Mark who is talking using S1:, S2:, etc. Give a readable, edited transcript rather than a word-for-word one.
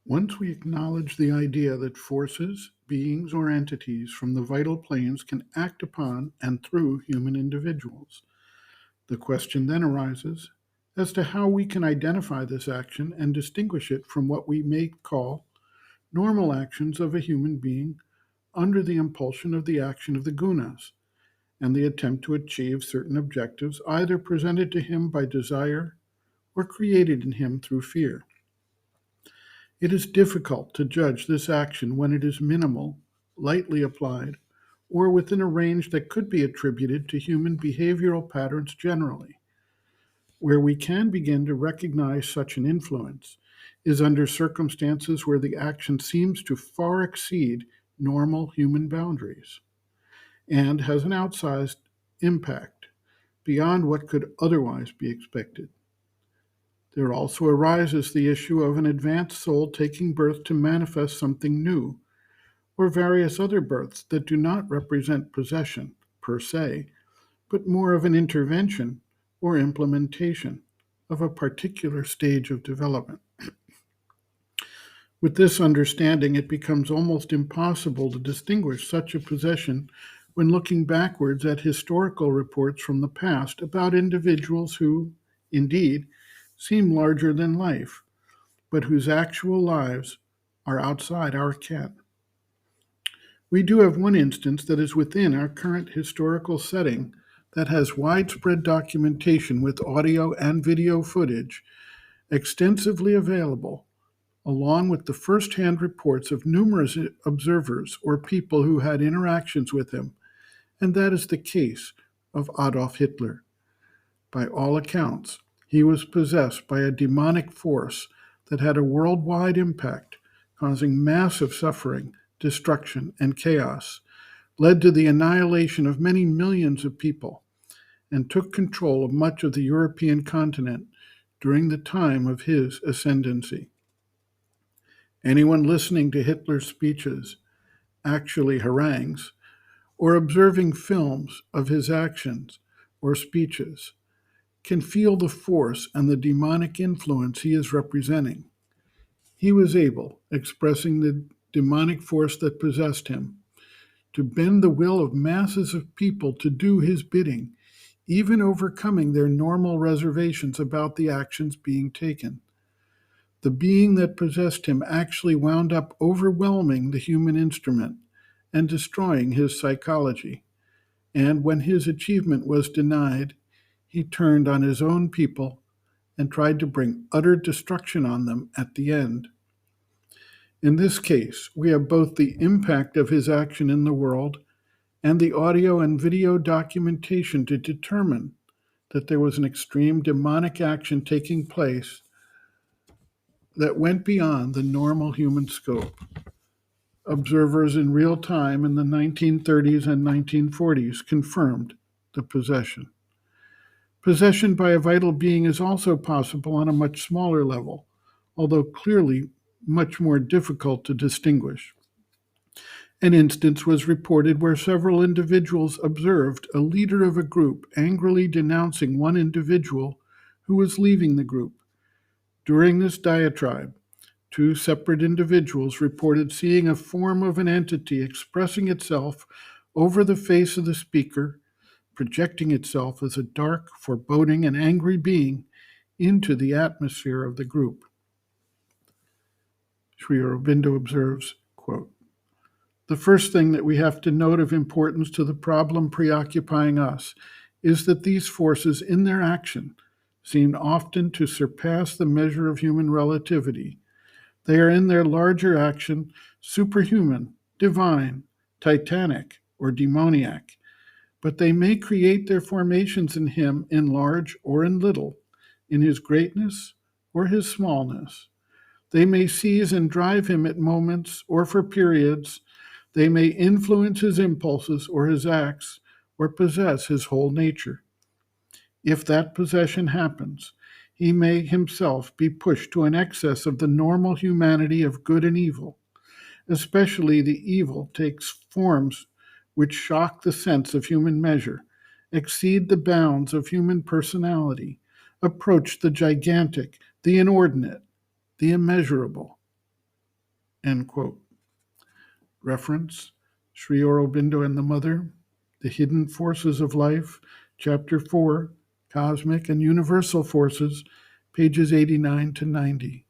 S1: Once we acknowledge the idea that forces, beings, or entities from the vital planes can act upon and through human individuals, the question then arises as to how we can identify this action and distinguish it from what we may call normal actions of a human being under the impulsion of the action of the gunas and the attempt to achieve certain objectives either presented to him by desire or created in him through fear. It is difficult to judge this action when it is minimal, lightly applied, or within a range that could be attributed to human behavioral patterns generally. Where we can begin to recognize such an influence is under circumstances where the action seems to far exceed normal human boundaries and has an outsized impact beyond what could otherwise be expected. There also arises the issue of an advanced soul taking birth to manifest something new, or various other births that do not represent possession per se, but more of an intervention or implementation of a particular stage of development. With this understanding, it becomes almost impossible to distinguish such a possession when looking backwards at historical reports from the past about individuals who, indeed, seem larger than life, but whose actual lives are outside our ken. We do have one instance that is within our current historical setting that has widespread documentation with audio and video footage extensively available, along with the first-hand reports of numerous observers or people who had interactions with him, and that is the case of Adolf Hitler. By all accounts, he was possessed by a demonic force that had a worldwide impact, causing massive suffering, destruction, and chaos, led to the annihilation of many millions of people, and took control of much of the European continent during the time of his ascendancy. Anyone listening to Hitler's speeches, actually harangues, or observing films of his actions or speeches, can feel the force and the demonic influence he is representing. He was able, expressing the demonic force that possessed him, to bend the will of masses of people to do his bidding, even overcoming their normal reservations about the actions being taken. The being that possessed him actually wound up overwhelming the human instrument and destroying his psychology. And when his achievement was denied, he turned on his own people and tried to bring utter destruction on them at the end. In this case, we have both the impact of his action in the world and the audio and video documentation to determine that there was an extreme demonic action taking place that went beyond the normal human scope. Observers in real time in the 1930s and 1940s confirmed the possession. Possession by a vital being is also possible on a much smaller level, although clearly much more difficult to distinguish. An instance was reported where several individuals observed a leader of a group angrily denouncing one individual who was leaving the group. During this diatribe, two separate individuals reported seeing a form of an entity expressing itself over the face of the speaker, projecting itself as a dark, foreboding, and angry being into the atmosphere of the group. Sri Aurobindo observes, quote, "The first thing that we have to note of importance to the problem preoccupying us is that these forces in their action seem often to surpass the measure of human relativity. They are in their larger action superhuman, divine, titanic, or demoniac, but they may create their formations in him in large or in little, in his greatness or his smallness. They may seize and drive him at moments or for periods. They may influence his impulses or his acts or possess his whole nature. If that possession happens, he may himself be pushed to an excess of the normal humanity of good and evil. Especially the evil takes forms which shock the sense of human measure, exceed the bounds of human personality, approach the gigantic, the inordinate, the immeasurable. End quote. Reference, Sri Aurobindo and the Mother, The Hidden Forces of Life, Chapter 4, Cosmic and Universal Forces, pages 89 to 90.